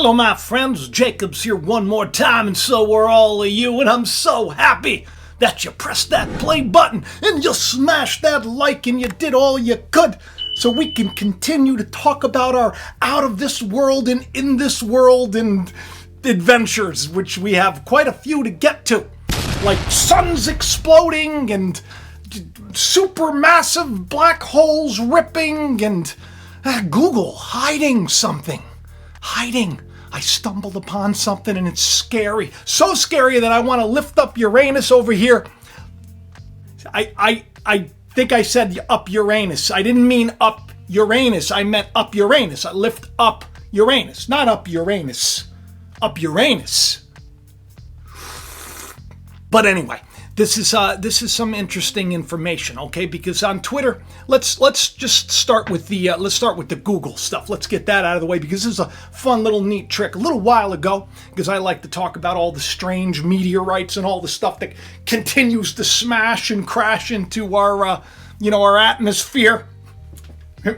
Hello, my friends. Jacob's here one more time, and so are all of you, and I'm so happy that you pressed that play button and you smashed that like and you did all you could so we can continue to talk about our out of this world and in this world and adventures, which we have quite a few to get to, like suns exploding and supermassive black holes ripping and Google hiding something. I stumbled upon something and it's scary. So scary that I want to lift up Uranus over here. I think I said up Uranus. I didn't mean up Uranus. I meant up Uranus. I lift up Uranus, not up Uranus. Up Uranus. But anyway, this is some interesting information, okay? Because on Twitter, let's just start with the Google stuff. Let's get that out of the way because this is a fun little neat trick. A little while ago, because I like to talk about all the strange meteorites and all the stuff that continues to smash and crash into our atmosphere.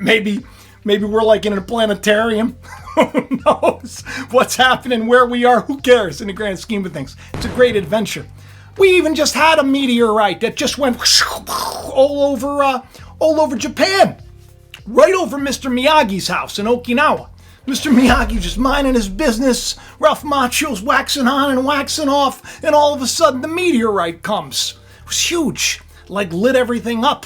Maybe we're like in a planetarium. Who knows what's happening, where we are? Who cares in the grand scheme of things? It's a great adventure. We even just had a meteorite that just went all over Japan, right over Mr. Miyagi's house in Okinawa. Mr. Miyagi just minding his business, Ralph Macchio's waxing on and waxing off, and all of a sudden the meteorite comes. It was huge, like lit everything up.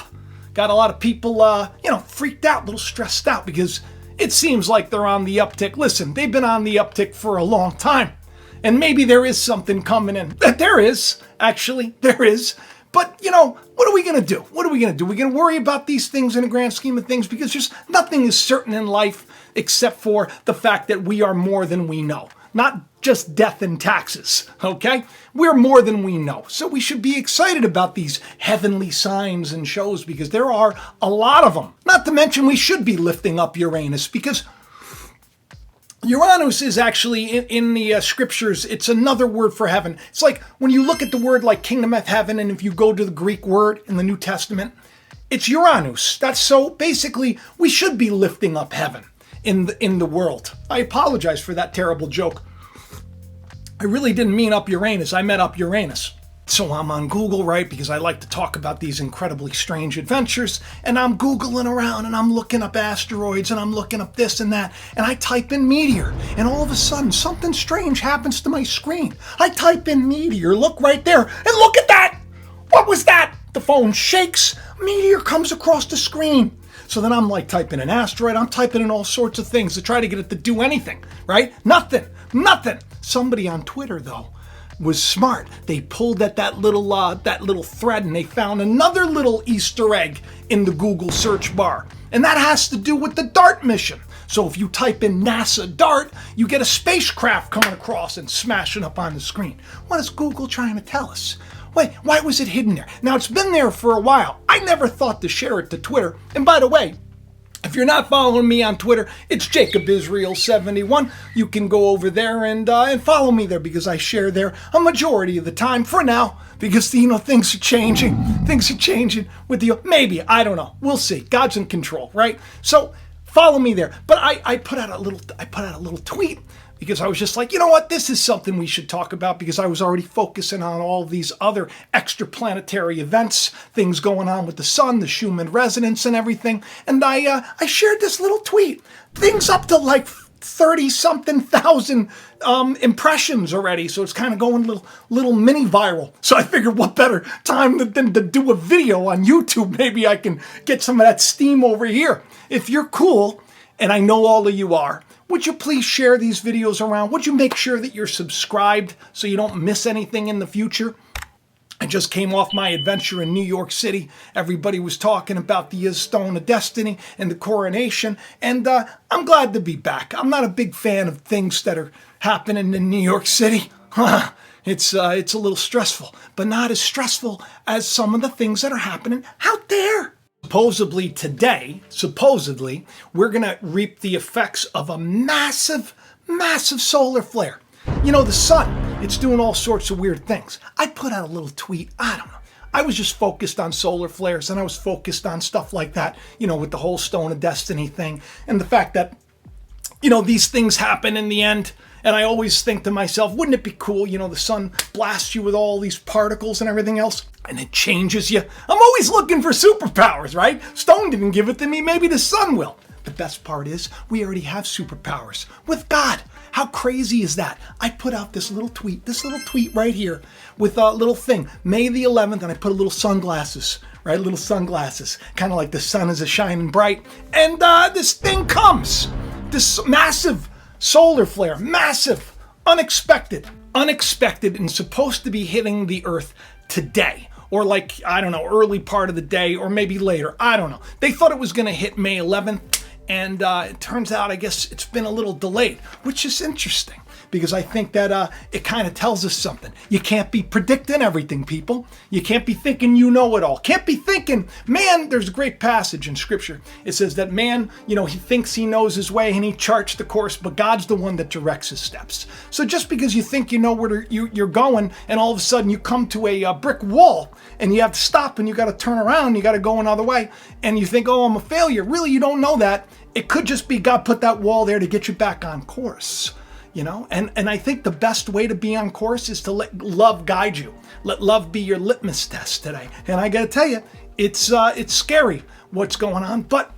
Got a lot of people, freaked out, a little stressed out because it seems like they're on the uptick. Listen, they've been on the uptick for a long time. And maybe there is something coming in. There is. But, what are we going to do? What are we going to do? We're going to worry about these things in the grand scheme of things because just nothing is certain in life except for the fact that we are more than we know. Not just death and taxes, okay? We're more than we know. So we should be excited about these heavenly signs and shows because there are a lot of them. Not to mention we should be lifting up Uranus because Uranus is actually, in the scriptures, it's another word for heaven. It's like when you look at the word like kingdom of heaven, and if you go to the Greek word in the New Testament, it's Uranus. That's so basically we should be lifting up heaven in the world. I apologize for that terrible joke. I really didn't mean up Uranus. I meant up Uranus. So I'm on Google, right, because I like to talk about these incredibly strange adventures, and I'm Googling around, and I'm looking up asteroids, and I'm looking up this and that, and I type in meteor, and all of a sudden, something strange happens to my screen. I type in meteor, look right there, and look at that! What was that? The phone shakes, meteor comes across the screen. So then I'm like typing in asteroid, I'm typing in all sorts of things to try to get it to do anything, right? Nothing. Somebody on Twitter, though, was smart. They pulled at that little thread and they found another little Easter egg in the Google search bar. And that has to do with the DART mission. So if you type in NASA DART, you get a spacecraft coming across and smashing up on the screen. What is Google trying to tell us? Wait, why was it hidden there? Now, it's been there for a while. I never thought to share it to Twitter. And by the way, if you're not following me on Twitter, it's JacobIsrael71. You can go over there and follow me there because I share there a majority of the time for now because, things are changing. Things are changing with the, maybe, I don't know. We'll see. God's in control, right? So follow me there. But I put out a little tweet because I was just like, you know what? This is something we should talk about because I was already focusing on all these other extraplanetary events, things going on with the sun, the Schumann resonance and everything. And I shared this little tweet. Things up to like 30-something thousand impressions already. So it's kind of going little mini viral. So I figured what better time than to do a video on YouTube. Maybe I can get some of that steam over here. If you're cool, and I know all of you are, would you please share these videos around? Would you make sure that you're subscribed so you don't miss anything in the future? I just came off my adventure in New York City. Everybody was talking about the Stone of Destiny and the coronation, and I'm glad to be back. I'm not a big fan of things that are happening in New York City. It's a little stressful, but not as stressful as some of the things that are happening out there. Supposedly today, we're going to reap the effects of a massive solar flare. The sun, it's doing all sorts of weird things. I put out a little tweet, I don't know. I was just focused on solar flares and I was focused on stuff like that, with the whole Stone of Destiny thing and the fact that, these things happen in the end And I always think to myself, wouldn't it be cool? The sun blasts you with all these particles and everything else, and it changes you. I'm always looking for superpowers, right? Stone didn't give it to me. Maybe the sun will. The best part is we already have superpowers with God. How crazy is that? I put out this little tweet right here with a little thing, May the 11th, and I put a little sunglasses, right? Little sunglasses, kind of like the sun is a shining bright. And this thing comes, this massive solar flare, massive, unexpected, and supposed to be hitting the Earth today. Or early part of the day, or maybe later. I don't know. They thought it was going to hit May 11th. And it turns out, I guess, it's been a little delayed, which is interesting because I think that it kind of tells us something. You can't be predicting everything, people. You can't be thinking you know it all. Can't be thinking, man, there's a great passage in Scripture. It says that man, he thinks he knows his way and he charts the course, but God's the one that directs his steps. So just because you think you know where you're going and all of a sudden you come to a brick wall and you have to stop and you got to turn around, you got to go another way, and you think, oh, I'm a failure. Really, you don't know that. It could just be God put that wall there to get you back on course, And I think the best way to be on course is to let love guide you. Let love be your litmus test today. And I got to tell you, it's scary what's going on, but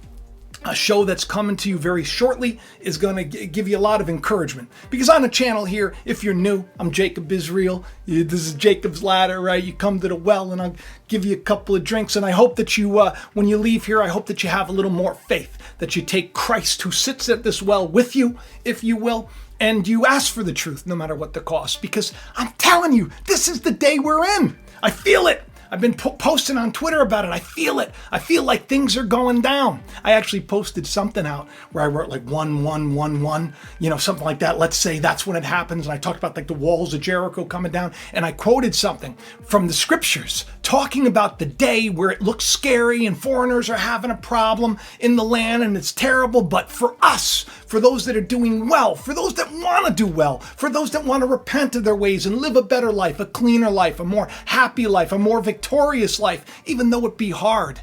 a show that's coming to you very shortly is going to give you a lot of encouragement. Because on the channel here, if you're new, I'm Jacob Israel. This is Jacob's Ladder, right? You come to the well and I'll give you a couple of drinks. And I hope that you, when you leave here, I hope that you have a little more faith, that you take Christ who sits at this well with you, if you will, and you ask for the truth no matter what the cost. Because I'm telling you, this is the day we're in. I feel it. I've been posting on Twitter about it. I feel it. I feel like things are going down. I actually posted something out where I wrote 1111, something like that. Let's say that's when it happens. And I talked about the walls of Jericho coming down. And I quoted something from the scriptures talking about the day where it looks scary and foreigners are having a problem in the land and it's terrible. But for us, for those that are doing well, for those that want to do well, for those that want to repent of their ways and live a better life, a cleaner life, a more happy life, a more victorious life, even though it be hard.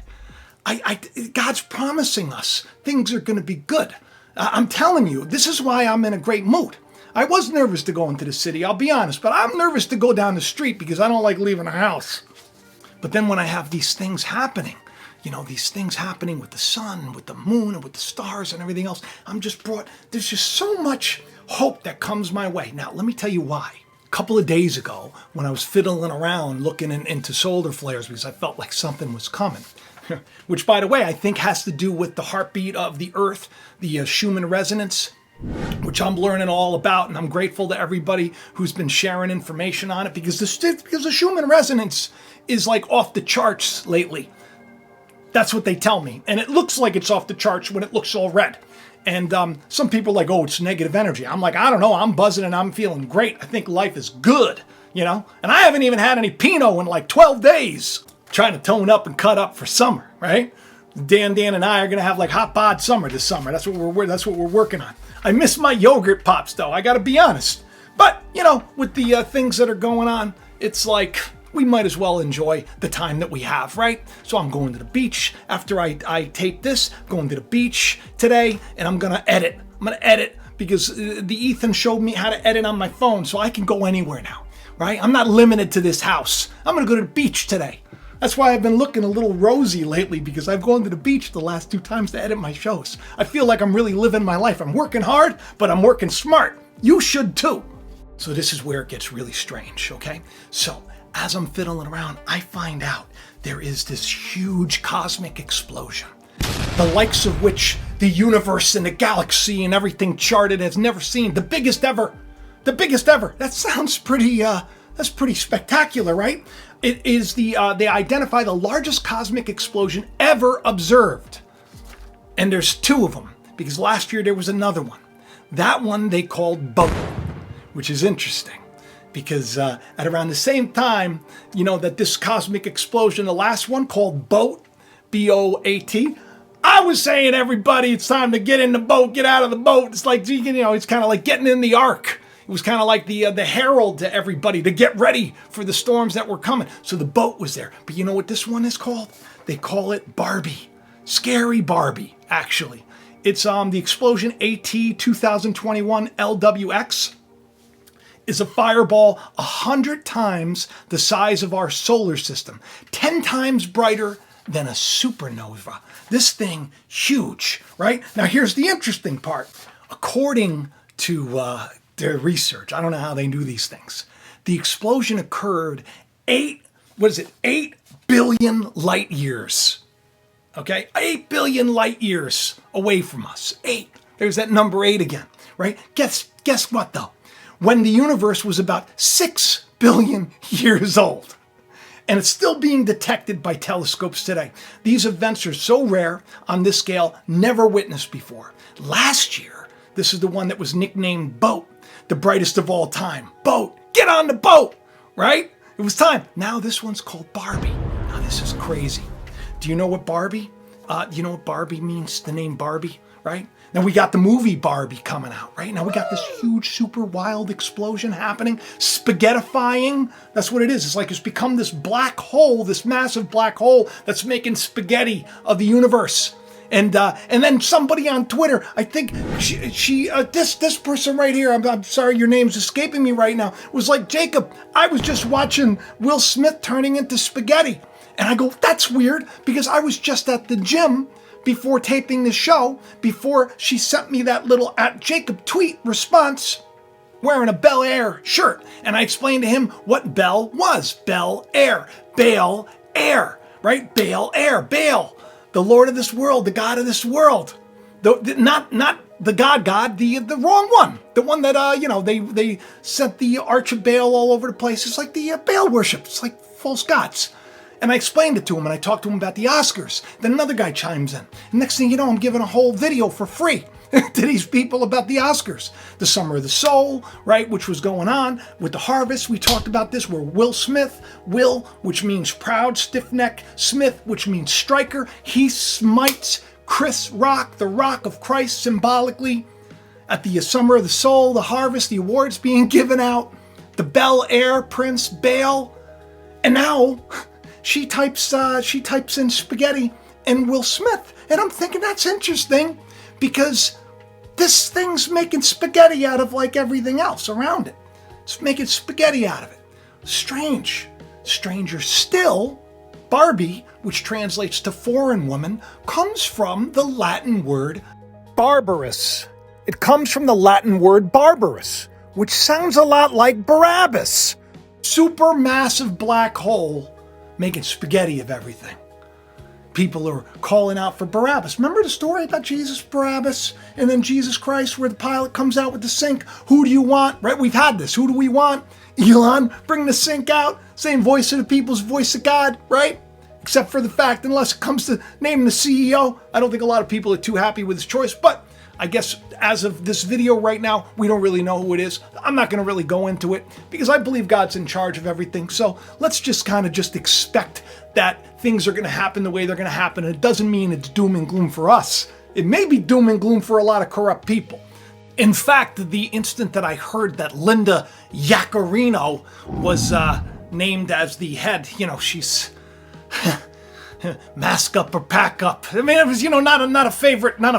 God's promising us things are going to be good. I'm telling you, this is why I'm in a great mood. I was nervous to go into the city, I'll be honest, but I'm nervous to go down the street because I don't like leaving the house. But then when I have these things happening, these things happening with the sun, with the moon, and with the stars and everything else, there's just so much hope that comes my way. Now, let me tell you why. A couple of days ago, when I was fiddling around looking into solar flares because I felt like something was coming, which, by the way, I think has to do with the heartbeat of the Earth, the Schumann resonance, which I'm learning all about, and I'm grateful to everybody who's been sharing information on it because the Schumann resonance is off the charts lately. That's what they tell me, and it looks like it's off the charts when it looks all red. And some people are like, oh, it's negative energy. I'm like, I don't know. I'm buzzing and I'm feeling great. I think life is good, And I haven't even had any Pinot in 12 days. Trying to tone up and cut up for summer, right? Dan and I are going to have hot bod summer this summer. That's what we're working on. I miss my yogurt pops, though. I got to be honest. But, with the things that are going on, it's we might as well enjoy the time that we have, right? So I'm going to the beach after I tape this. I'm going to the beach today, and I'm going to edit. I'm going to edit because the Ethan showed me how to edit on my phone, so I can go anywhere now, right? I'm not limited to this house. I'm going to go to the beach today. That's why I've been looking a little rosy lately because I've gone to the beach the last 2 times to edit my shows. I feel like I'm really living my life. I'm working hard, but I'm working smart. You should too. So this is where it gets really strange, okay? So as I'm fiddling around, I find out there is this huge cosmic explosion, the likes of which the universe and the galaxy and everything charted has never seen. The biggest ever. The biggest ever. That sounds pretty, that's pretty spectacular, right? It is they identify the largest cosmic explosion ever observed. And there's 2 of them, because last year there was another one. That one they called Boat, which is interesting. Because at around the same time, that this cosmic explosion, the last one called Boat, B-O-A-T, I was saying, everybody, it's time to get in the boat, get out of the boat. It's it's kind of like getting in the ark. It was kind of like the herald to everybody to get ready for the storms that were coming. So the boat was there. But you know what this one is called? They call it Barbie. Scary Barbie, actually. It's the explosion AT 2021 LWX. is a fireball 100 times the size of our solar system, 10 times brighter than a supernova. This thing, huge, right? Now here's the interesting part. According to their research, I don't know how they do these things, the explosion occurred 8 billion light years. Okay, 8 billion light years away from us. 8. There's that number 8 again, right? Guess what though? When the universe was about 6 billion years old. And it's still being detected by telescopes today. These events are so rare on this scale, never witnessed before. Last year, this is the one that was nicknamed Boat, the brightest of all time. Boat, get on the boat, right? It was time. Now this one's called Barbie. Now this is crazy. Do you know what Barbie? You know what Barbie means? The name Barbie, right? Now we got the movie Barbie coming out, right? Now we got this huge, super wild explosion happening. Spaghettifying, that's what it is. It's like it's become this black hole, this massive black hole that's making spaghetti of the universe. And then somebody on Twitter, I think this person right here, I'm sorry, your name's escaping me right now, was like, Jacob, I was just watching Will Smith turning into spaghetti. And I go, that's weird, because I was just at the gym before taping the show, before she sent me that little @Jacob tweet response, wearing a Bel Air shirt. And I explained to him what Bel was. Bel Air. Baal Air, right? Baal Air. Baal, the Lord of this world, the God of this world. Not the God, the wrong one. The one that, they sent the Arch of Baal all over the place. It's like the Baal worship. It's like false gods. And I explained it to him, and I talked to him about the Oscars. Then another guy chimes in. And next thing you know, I'm giving a whole video for free to these people about the Oscars. The Summer of the Soul, right, which was going on with the harvest. We talked about this, where Will Smith, Will, which means proud, stiff neck, Smith, which means striker. He smites Chris Rock, the Rock of Christ, symbolically. At the Summer of the Soul, the harvest, the awards being given out. The Bel Air Prince, Baal. And now she types in spaghetti and Will Smith. And I'm thinking that's interesting, because this thing's making spaghetti out of like everything else around it. It's making spaghetti out of it. Strange. Stranger still, Barbie, which translates to foreign woman, comes from the Latin word barbarous. It comes from the Latin word barbarous, which sounds a lot like Barabbas. Supermassive black hole making spaghetti of everything. People are calling out for Barabbas. Remember the story about Jesus, Barabbas, and then Jesus Christ, where the pilot comes out with the sink? Who do you want? Right? We've had this. Who do we want? Elon, bring the sink out. Same voice of the people's voice of God, right? Except for the fact, unless it comes to naming the CEO, I don't think a lot of people are too happy with his choice. But I guess as of this video right now, we don't really know who it is. I'm not going to really go into it, because I believe God's in charge of everything. So let's just kind of just expect that things are going to happen the way they're going to happen. And it doesn't mean it's doom and gloom for us. It may be doom and gloom for a lot of corrupt people. In fact, the instant that I heard that Linda Yaccarino was named as the head, she's mask up or pack up. I mean, it was, not a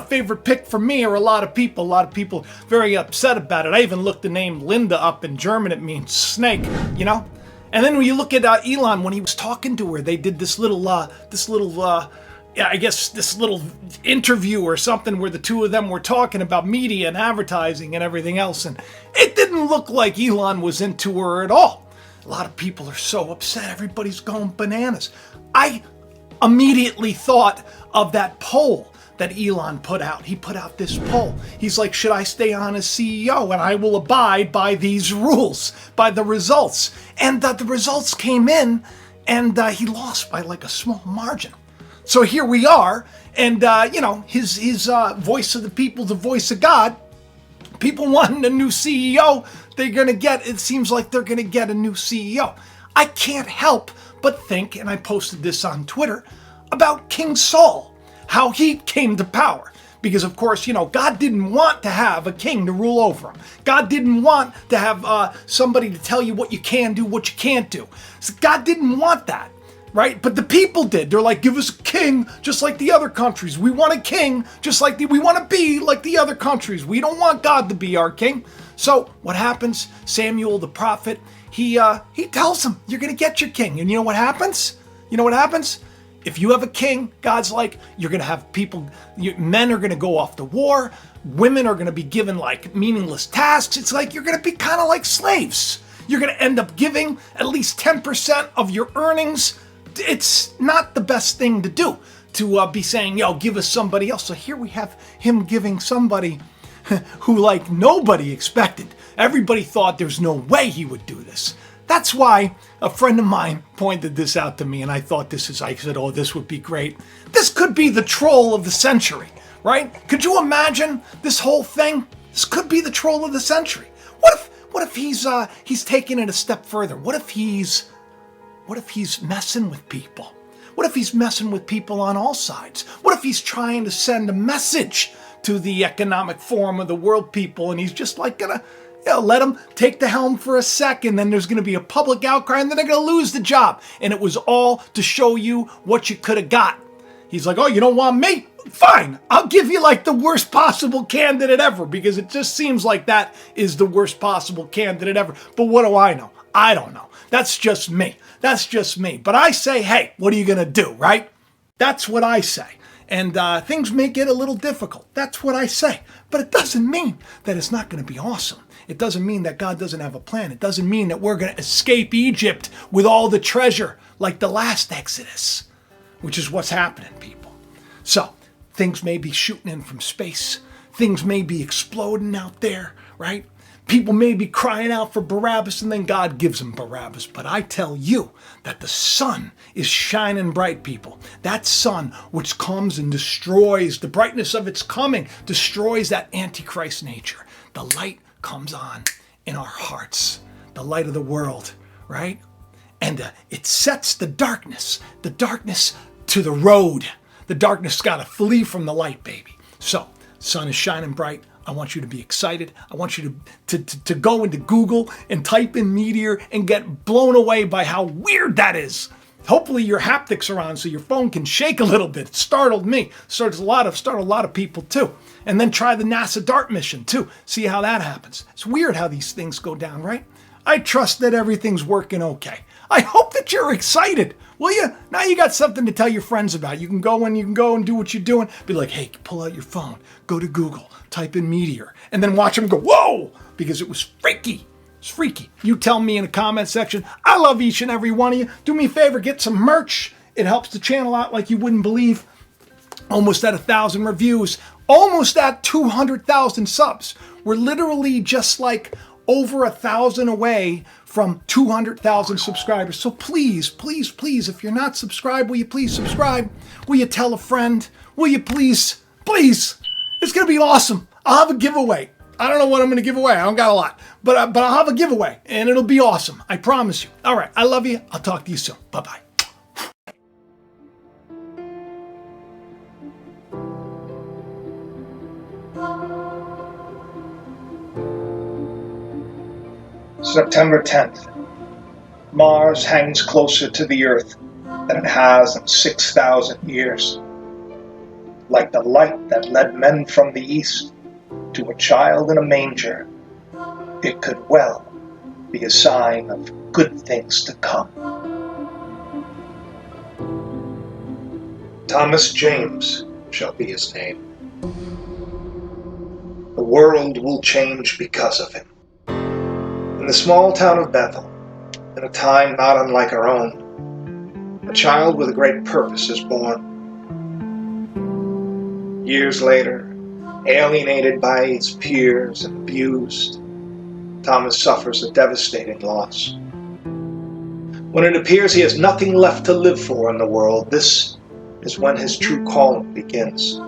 favorite pick for me or a lot of people. A lot of people very upset about it. I even looked the name Linda up in German. It means snake, And then when you look at Elon, when he was talking to her, they did this little interview or something where the two of them were talking about media and advertising and everything else. And it didn't look like Elon was into her at all. A lot of people are so upset. Everybody's going bananas. I immediately thought of that poll that Elon put out. He put out this poll. He's like, should I stay on as CEO? And I will abide by these rules, by the results. And the results came in, and he lost by like a small margin. So here we are, and his voice of the people, the voice of God, people wanting a new CEO, it seems like they're gonna get a new CEO. I can't help but think, and I posted this on Twitter, about King Saul, how he came to power. Because of course, God didn't want to have a king to rule over him. God didn't want to have somebody to tell you what you can do, what you can't do. So God didn't want that, right? But the people did. They're like, give us a king just like the other countries. We want a king just like we want to be like the other countries. We don't want God to be our king. So what happens? Samuel the prophet, he tells him, you're going to get your king. And you know what happens? You know what happens? If you have a king, God's like, you're going to have people, men are going to go off to war. Women are going to be given like meaningless tasks. It's like you're going to be kind of like slaves. You're going to end up giving at least 10% of your earnings. It's not the best thing to do, to be saying, yo, give us somebody else. So here we have him giving somebody who like nobody expected. Everybody thought there's no way he would do this. That's why a friend of mine pointed this out to me, and I thought I said, oh, this would be great. This could be the troll of the century, right? Could you imagine this whole thing? This could be the troll of the century. What if he's taking it a step further? What if he's messing with people? What if he's messing with people on all sides? What if he's trying to send a message to the Economic Forum of the world people, and he's just like gonna let them take the helm for a second, then there's gonna be a public outcry, and then they're gonna lose the job. And it was all to show you what you could have got. He's like, oh, you don't want me? Fine, I'll give you like the worst possible candidate ever, because it just seems like that is the worst possible candidate ever. But what do I know? I don't know. That's just me. That's just me. But I say, hey, what are you gonna do, right? That's what I say. And things may get a little difficult. That's what I say. But it doesn't mean that it's not going to be awesome. It doesn't mean that God doesn't have a plan. It doesn't mean that we're going to escape Egypt with all the treasure like the last Exodus, which is what's happening, people. So things may be shooting in from space. Things may be exploding out there, right? People may be crying out for Barabbas, and then God gives them Barabbas. But I tell you that the sun is shining bright, people. That sun which comes and destroys, the brightness of its coming, destroys that Antichrist nature. The light comes on in our hearts, the light of the world, right? And it sets the darkness to the road. The darkness got to flee from the light, baby. So, sun is shining bright. I want you to be excited. I want you to go into Google and type in meteor and get blown away by how weird that is. Hopefully your haptics are on so your phone can shake a little bit. It startled me. Startled a lot of people too. And then try the NASA DART mission too. See how that happens. It's weird how these things go down, right? I trust that everything's working okay. I hope that you're excited. Will you? Now you got something to tell your friends about. You can go and do what you're doing. Be like, hey, pull out your phone. Go to Google. Type in meteor. And then watch them go, whoa! Because it was freaky. It's freaky. You tell me in the comment section. I love each and every one of you. Do me a favor. Get some merch. It helps the channel out like you wouldn't believe. Almost at 1,000 reviews. Almost at 200,000 subs. We're literally just like over 1,000 away from 200,000 subscribers. So please, please, please, if you're not subscribed, will you please subscribe? Will you tell a friend? Will you please, please? It's going to be awesome. I'll have a giveaway. I don't know what I'm going to give away. I don't got a lot. But I'll have a giveaway, and it'll be awesome. I promise you. All right. I love you. I'll talk to you soon. Bye-bye. September 10th. Mars hangs closer to the Earth than it has in 6,000 years. Like the light that led men from the east to a child in a manger, it could well be a sign of good things to come. Thomas James shall be his name. The world will change because of him. In the small town of Bethel, in a time not unlike our own, a child with a great purpose is born. Years later, alienated by his peers and abused, Thomas suffers a devastating loss. When it appears he has nothing left to live for in the world, this is when his true calling begins.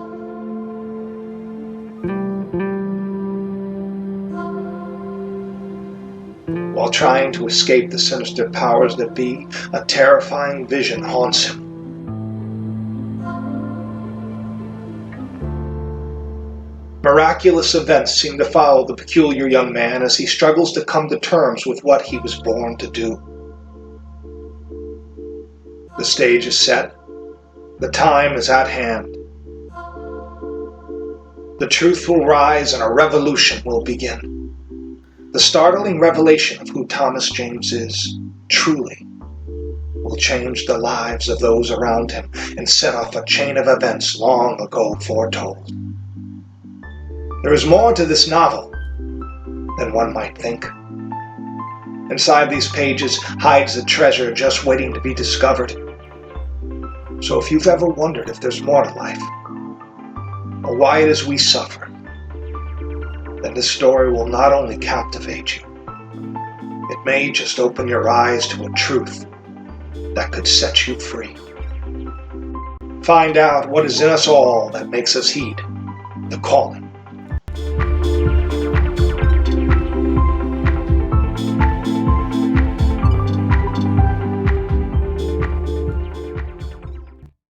While trying to escape the sinister powers that be, a terrifying vision haunts him. Miraculous events seem to follow the peculiar young man as he struggles to come to terms with what he was born to do. The stage is set. The time is at hand. The truth will rise and a revolution will begin. The startling revelation of who Thomas James is, truly, will change the lives of those around him and set off a chain of events long ago foretold. There is more to this novel than one might think. Inside these pages hides a treasure just waiting to be discovered. So if you've ever wondered if there's more to life, or why it is we suffer, then this story will not only captivate you, it may just open your eyes to a truth that could set you free. Find out what is in us all that makes us heed the calling